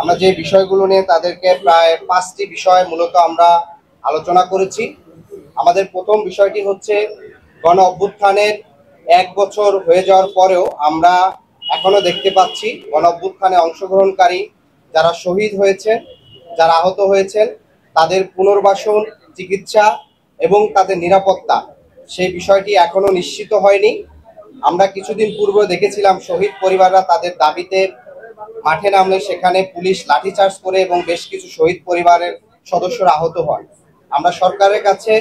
আমরা যে বিষয়গুলো নিয়ে তাদেরকে প্রায় 5টি বিষয় মূলত আমরা আলোচনা করেছি। আমাদের প্রথম বিষয়টি হচ্ছে গণ অভ্যুত্থানের 1 বছর হয়ে যাওয়ার পরেও আমরা এখনো দেখতে পাচ্ছি গণ অভ্যুত্থানে অংশগ্রহণকারী যারা শহীদ হয়েছে, যারা আহত হয়েছেন, তাদের পুনর্বাসন, চিকিৎসা এবং তাদের নিরাপত্তা সেই বিষয়টি এখনো নিশ্চিত হয়নি। আমরা কিছুদিন পূর্বে দেখেছিলাম শহীদ পরিবাররা তাদের দাবিতে মাঠে নামলে সেখানে পুলিশ লাঠিচার্জ করে এবং বেশ কিছু শহীদ পরিবারের সদস্যরা আহত হন। আমরা সরকারের কাছে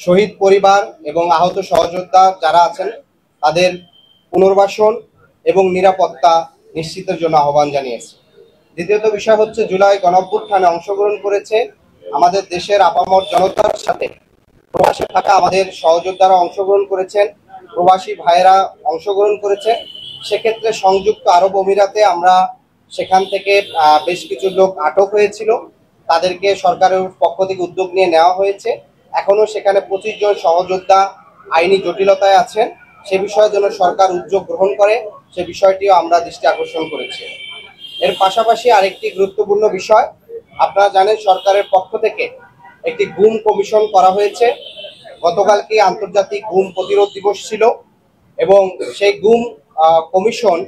শহীদ পরিবার এবং আহত সহযোদ্ধা যারা আছেন তাদের পুনর্বাসন এবং নিরাপত্তা নিশ্চিতের জন্য আহ্বান জানিয়েছি। দ্বিতীয়ত বিষয় হচ্ছে জুলাই গণঅভ্যুত্থানে অংশগ্রহণ করেছে আমাদের দেশের আপামর জনতার সাথে প্রবাসে থাকা আমাদের সহযোদ্ধারা অংশগ্রহণ করেছেন, প্রবাসী ভাইয়েরা অংশগ্রহণ করেছে। সেক্ষেত্রে সংযুক্ত আরব আমিরাতে আমরা সেখান থেকে বেশ কিছু লোক আটক হয়েছিল, তাদেরকে সরকারের পক্ষ থেকে উদ্যোগ নিয়ে নেওয়া হয়েছে। এখনো সেখানে 25 জন সহযোদ্ধা আইনি জটিলতায় আছেন। সে বিষয়ের জন্য সরকার উদ্যোগ গ্রহণ করে, সে বিষয়টিও আমরা দৃষ্টি আকর্ষণ করেছি। এর পাশাপাশি আরেকটি গুরুত্বপূর্ণ বিষয়, আপনারা জানেন সরকারের পক্ষ থেকে একটি গুম কমিশন করা হয়েছে। গতকালকে আন্তর্জাতিক গুম প্রতিরোধ দিবস ছিল এবং সেই গুম কমিশন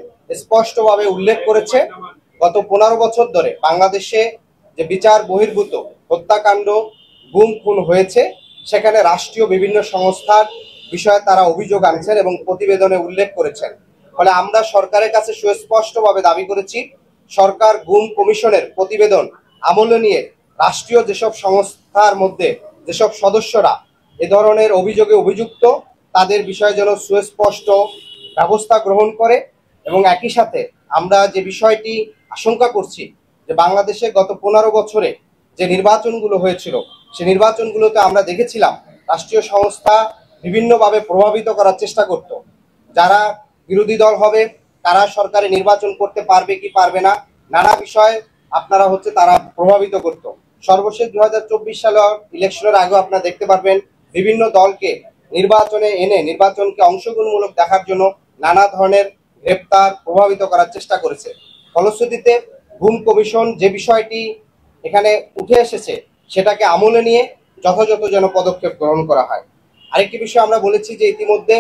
স্পষ্টভাবে উল্লেখ করেছে গত 15 বছর ধরে বাংলাদেশে যে বিচার বহির্ভূত হত্যাকাণ্ড, গুম খুন হয়েছে, সেখানে রাষ্ট্রীয় বিভিন্ন সংস্থার বিষয়ে তারা অভিযোগ আনছেন এবং প্রতিবেদনে উল্লেখ করেছেন। ফলে আমরা সরকারের কাছে সুস্পষ্টভাবে দাবি করেছি সরকার গুম কমিশনের প্রতিবেদন আমলে নিয়ে রাষ্ট্রীয় যেসব সংস্থার মধ্যে যেসব সদস্যরা এ ধরনের অভিযোগে অভিযুক্ত তাদের বিষয়ে যেন সুস্পষ্ট ব্যবস্থা গ্রহণ করে। এবং একই সাথে আমরা যে বিষয়টি আশঙ্কা করছি যে বাংলাদেশে গত 15 বছরে যে নির্বাচনগুলো হয়েছিল সেই নির্বাচনগুলোতে আমরা দেখেছিলাম রাষ্ট্রীয় সংস্থা বিভিন্নভাবে প্রভাবিত করার চেষ্টা করত। যারা বিরোধী দল হবে তারা সরকারে নির্বাচন করতে পারবে কি পারবে না, নানা বিষয় আপনারা তারা প্রভাবিত করত। সর্বশেষ 2024 সালের ইলেকশনের আগেও আপনারা দেখতে পারবেন বিভিন্ন দলকে নির্বাচনে এনে নির্বাচনকে অংশগ্রহণমূলক দেখার জন্য নানা ধরনের গ্রেপ্তার প্রভাবিত করার চেষ্টা করেছে। ফলশ্রুতিতে গুম কমিশন যে বিষয়টি এখানে উঠে এসেছে সেটাকে আমলে নিয়ে যথাযথ যেন পদক্ষেপ গ্রহণ করা হয়। আরেকটি বিষয় আমরা বলেছি যে ইতিমধ্যে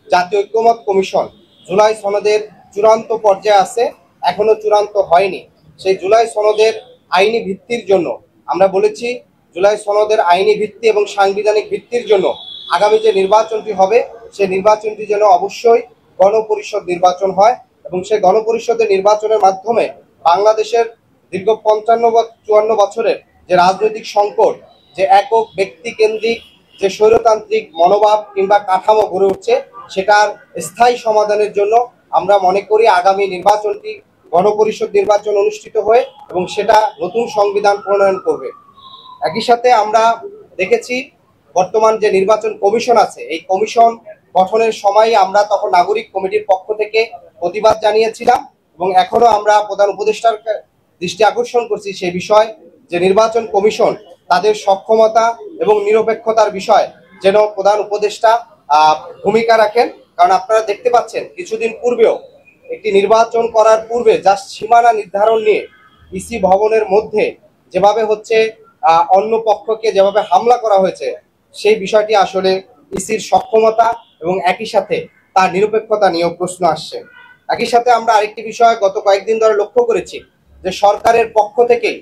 জাতীয় ঐক্যমত কমিশন জুলাই সনদের চূড়ান্ত পর্যায়ে আছে, এখনো চূড়ান্ত হয়নি। সেই জুলাই সনদের আইনি ভিত্তির জন্য আমরা বলেছি জুলাই সনদের আইনি ভিত্তি এবং সাংবিধানিক ভিত্তির জন্য আগামী যে নির্বাচনটি হবে সেই নির্বাচনটি যেন অবশ্যই গণপরিষদ নির্বাচন হয় এবং সেই গণপরিষদের নির্বাচনের মাধ্যমে বাংলাদেশের দীর্ঘ 55-54 বছরের যে রাজনৈতিক সংকট, যে একক ব্যক্তি কেন্দ্রিক যে স্বৈরতান্ত্রিক মনোভাব কিংবা কাঠামো গড়ে উঠছে সেটার স্থায়ী সমাধানের জন্য আমরা মনে করি আগামী নির্বাচনটি গণপরিষদ নির্বাচন অনুষ্ঠিত হয়ে এবং সেটা নতুন সংবিধান প্রণয়ন করবে। একই সাথে আমরা দেখেছি বর্তমান যে নির্বাচন কমিশন আছে এই কমিশন গঠনের সময় আমরা তখন নাগরিক কমিটির পক্ষ থেকে প্রতিবাদ জানিয়েছিলাম এবং এখনো আমরা প্রধান উপদেষ্টার দৃষ্টি আকর্ষণ করছি সেই বিষয় যে নির্বাচন কমিশন তাদের সক্ষমতা এবং নিরপেক্ষতার বিষয় যেন প্রধান উপদেষ্টা ভূমিকা রাখেন। কারণ আপনারা দেখতে পাচ্ছেন কিছুদিন পূর্বেও একটি নির্বাচন করার পূর্বে যা সীমানা নির্ধারণ নিয়ে ইসি ভবনের মধ্যে যেভাবে অন্য পক্ষকে যেভাবে হামলা করা হয়েছে সেই বিষয়টি আসলে ইসির সক্ষমতা এবং একই সাথে তার নিরপেক্ষতা নিয়েও প্রশ্ন আসছে। একই সাথে আমরা আরেকটি বিষয় গত কয়েকদিন ধরে লক্ষ্য করেছি যে সরকারের পক্ষ থেকেই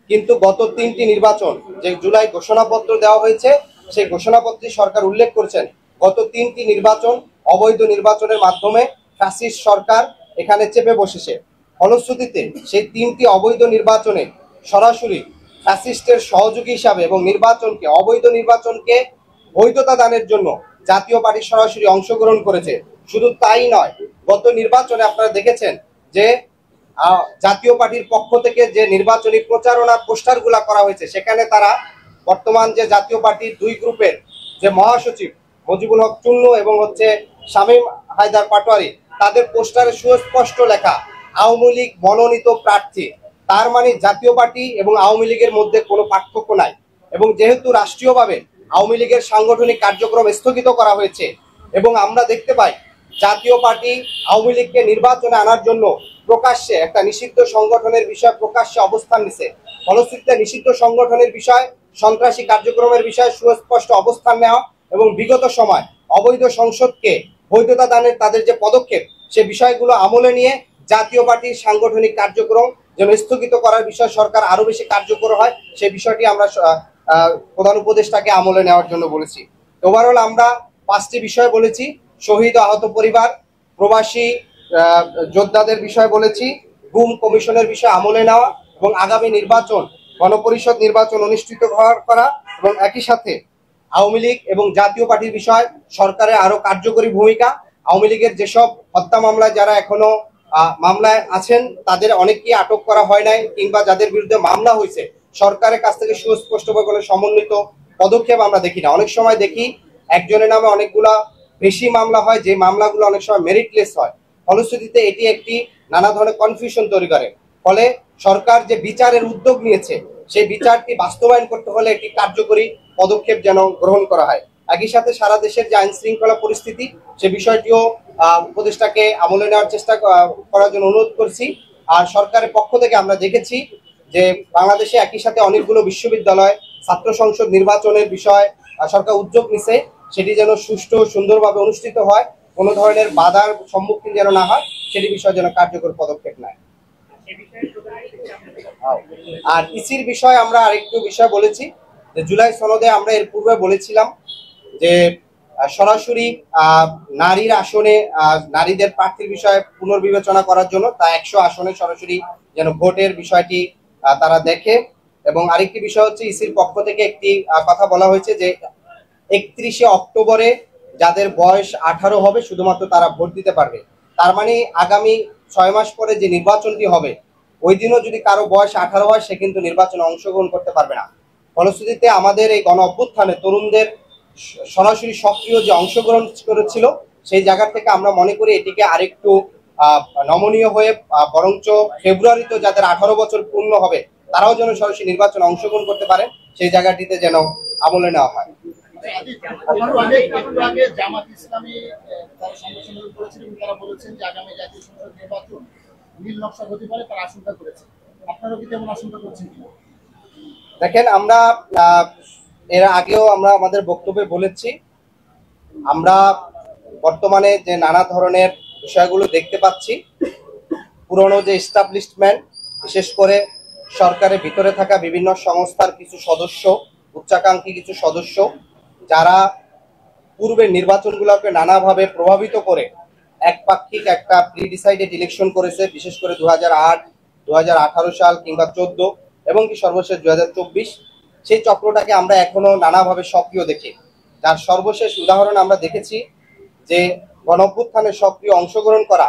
কিন্তু গত 3টি নির্বাচন যে জুলাই ঘোষণাপত্র দেওয়া হয়েছে সেই ঘোষণাপত্রে সরকার উল্লেখ করেছেন গত 3টি নির্বাচন অবৈধ নির্বাচনের মাধ্যমে ফ্যাসিস্ট সরকার এখানে চেপে বসেছে। ফলশ্রুতিতে সেই 3টি অবৈধ নির্বাচনে সরাসরি ফ্যাসিস্টের সহযোগী হিসাবে এবং নির্বাচনকে অবৈধ নির্বাচনকে বৈধতা দানের জন্য জাতীয় পার্টি সরাসরি অংশগ্রহণ করেছে। শুধু তাই নয়, গত নির্বাচনে আপনারা দেখেছেন যে জাতীয় পার্টির পক্ষ থেকে যে নির্বাচনী প্রচারণা পোস্টারগুলা করা হয়েছে সেখানে তারা বর্তমান যে জাতীয় পার্টির 2 গ্রুপের যে মহাসচিব মজিবুল হক চুন্নু এবং শামীম হায়দার পাটোয়ারি তাদের পোস্টারে সুস্পষ্ট লেখা আওয়ামী লীগ মনোনীত প্রার্থী। তার মানে জাতীয় পার্টি এবং আওয়ামী লীগের মধ্যে কোনো পার্থক্য নাই এবং যেহেতু রাষ্ট্রীয়ভাবে আওয়ামী লীগের সাংগঠনিক কার্যক্রম স্থগিত করা হয়েছে এবং আমরা দেখতে পাই জাতীয় পার্টি আওয়ামী লীগকে নির্বাচনে আনার জন্য প্রকাশ্যে একটা নিষিদ্ধ সংগঠনের বিষয় প্রকাশ্যে অবস্থান নিছে। ফলশ্রুতিতে নিষিদ্ধ সংগঠনের বিষয়, সন্ত্রাসী কার্যক্রমের বিষয়ে সুস্পষ্ট অবস্থান নেওয়া এবং বিগত সময় অবৈধ সংসদকে বৈধতা দানের তাদের যে পদক্ষেপ, সে বিষয়গুলো আমলে নিয়ে জাতীয় পার্টির সাংগঠনিক কার্যক্রম যেন স্থগিত করার বিষয় সরকার আরো বেশি কার্যকর হয়, সেই বিষয়টি আমরা প্রধান উপদেষ্টাকে আমলে নেওয়ার জন্য বলেছি। ওভারঅল আমরা 5টি বিষয় বলেছি: শহীদ ও আহত পরিবার, প্রবাসী যোদ্ধাদের বিষয় বলেছি, গুম কমিশনের বিষয় আমলে নেওয়া এবং আগামী নির্বাচন, গণপরিষদ নির্বাচন অনুষ্ঠিত করা এবং একই সাথে আওয়ামী লীগ এবং জাতীয় পার্টির বিষয় সরকারের আরো কার্যকরী ভূমিকা। আওয়ামী লীগের যেসব হত্যা মামলায় যারা এখনো মামলায় আছেন তাদের অনেককেই আটক করা হয় নাই, কিংবা যাদের বিরুদ্ধে মামলা হয়েছে সরকারের কাছ থেকে সুস্পষ্টভাবে কোনো সমন্বিত পদক্ষেপ আমরা দেখি না। অনেক সময় দেখি একজনের নামে অনেকগুলা বেশি মামলা হয়, যে মামলাগুলো অনেক সময় মেরিটলেস হয়। ফলশ্রুতিতে এটি একটি নানা ধরনের কনফিউশন তৈরি করে। ফলে সরকার যে বিচারের উদ্যোগ নিয়েছে সেই বিচারটি বাস্তবায়ন করতে হলে একটি কার্যকরী পদক্ষেপ যেন গ্রহণ করা হয়। একই সাথে সারা দেশের যে আইন শৃঙ্খলা পরিস্থিতি, সে বিষয়টিও উপদেষ্টাকে আমলে নেওয়ার চেষ্টা করার জন্য অনুরোধ করছি। আর সরকারের পক্ষ থেকে আমরা দেখেছি যে বাংলাদেশে একই সাথে অনেকগুলো বিশ্ববিদ্যালয় ছাত্র সংসদ নির্বাচনের বিষয় সরকার উদ্যোগ নিছে, সেটি যেন সুষ্ঠু সুন্দরভাবে অনুষ্ঠিত হয়, কোনো ধরনের বাধার সম্মুখীন যেন না হয়, সেটি বিষয়ে যেন কার্যকর পদক্ষেপ নেয়। আর ইসির বিষয়ে আমরা আরেকটু বিষয় বলেছি যে জুলাই সনদে আমরা এর পূর্বে বলেছিলাম যে সরাসরি নারীর আসনে নারীদের প্রার্থীর বিষয়ে পুনর্বিবেচনা করার জন্য তা 100 আসনে সরাসরি যেন ভোটের বিষয়টি তারা দেখে। এবং আরেকটি বিষয় হচ্ছে ইসির পক্ষ থেকে একটি কথা বলা হয়েছে যে 31শে অক্টোবরে যাদের বয়স 18 হবে শুধুমাত্র তারা ভোট দিতে পারবে। তার মানে আগামী 6 মাস পরে যে নির্বাচনটি হবে ওই দিনও যদি কারো বয়স 18 হয় সে কিন্তু নির্বাচনে অংশগ্রহণ করতে পারবে না। ফলশ্রুতিতে আমাদের এই গণ অভ্যুত্থানে তরুণদের সরাসরি সক্রিয় যে অংশগ্রহণ করেছিল সেই জায়গা থেকে আমরা মনে করি এটিকে আরেকটু নমনীয় হয়ে বরঞ্চ ফেব্রুয়ারিতে যাদের 18 বছর পূর্ণ হবে তারাও যেন সরাসরি নির্বাচনে অংশগ্রহণ করতে পারে, সেই জায়গাটিতে যেন আমলে নেওয়া হয়। জামাত ইসলামী তারা সমালোচনা করেছেন এবং তারা বলেছেন যে আগামী জাতীয় সংসদ নির্বাচন নীল নকশা হতে পারে, তারা আশঙ্কা করেছে। আপনারা কি তেমন আশঙ্কা করছেন কিনা? দেখেন, আমরা এর আগেও আমরা আমাদের বক্তব্যে বলেছি, আমরা বর্তমানে যে নানা ধরনের বিষয়গুলো দেখতে পাচ্ছি, পুরনো যে এস্টাবলিশমেন্ট, বিশেষ করে সরকারের ভিতরে থাকা বিভিন্ন সংস্থার কিছু সদস্য, উচ্চাকাঙ্ক্ষী কিছু সদস্য, যারা পূর্বের নির্বাচনগুলোকে নানাভাবে প্রভাবিত করে একপাক্ষিক একটা প্রি ডিসাইডেড ইলেকশন করেছে, বিশেষ করে 2008, 2018 সাল কিংবা 14 এবং কি সর্বশেষ 2024, সেই চক্রটাকে আমরা এখনো নানাভাবে সক্রিয় দেখি। যার সর্বশেষ উদাহরণ আমরা দেখেছি যে গণঅভ্যুত্থানে সক্রিয় অংশগ্রহণ করা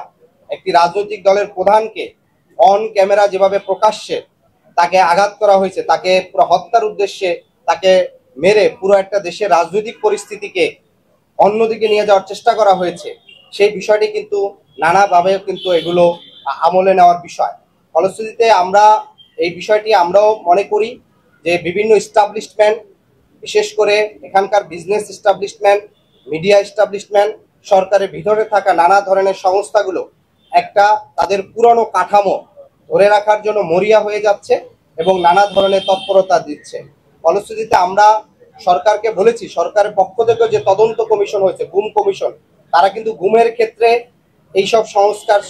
একটি রাজনৈতিক দলের প্রধানকে অন ক্যামেরা যেভাবে প্রকাশ্যে তাকে আঘাত করা হয়েছে, তাকে পুরো হত্যার উদ্দেশ্যে তাকে মেরে পুরো একটা দেশের রাজনৈতিক পরিস্থিতিকে অন্যদিকে নিয়ে যাওয়ার চেষ্টা করা হয়েছে, সেই বিষয়টি কিন্তু নানাভাবে কিন্তু এগুলো আমলে নেওয়ার বিষয়। ফলশ্রুতিতে আমরা এই বিষয়টি আমরাও মনে করি যে বিভিন্ন এস্টাবলিশমেন্ট, বিশেষ করে এখানকার বিজনেস এস্টাবলিশমেন্ট, মিডিয়া এস্টাবলিশমেন্ট, সরকারের ভিতরে থাকা নানা ধরনের সংস্থাগুলো একটা তাদের পুরনো কাঠামো ধরে রাখার জন্য মরিয়া হয়ে যাচ্ছে এবং নানা ধরনের তৎপরতা দিচ্ছে। ফলশ্রুতিতে আমরা সরকারকে বলেছি, সরকারের পক্ষ থেকে যে তদন্ত কমিশন হয়েছে, গুম কমিশন, তারা কিন্তু গুমের ক্ষেত্রে এইসব সংস্কার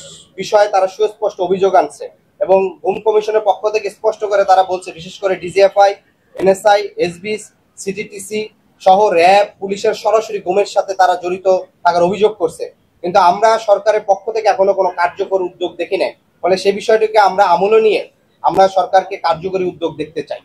বিষয়ে তারা সুস্পষ্ট অভিযোগ আনছে এবং গুম কমিশনের পক্ষ থেকে স্পষ্ট করে তারা বলছে, বিশেষ করে ডিজিএফআই, এনএসআই, এসবিস, সিটিটিসি সহ র্যাব, পুলিশের সরাসরি গুমের সাথে তারা জড়িত থাকার অভিযোগ করছে। কিন্তু আমরা সরকারের পক্ষ থেকে এখনো কোনো কার্যকর উদ্যোগ দেখি নাই। ফলে সেই বিষয়টিকে আমরা আমলে নিয়ে আমরা সরকারকে কার্যকরী উদ্যোগ দেখতে চাই।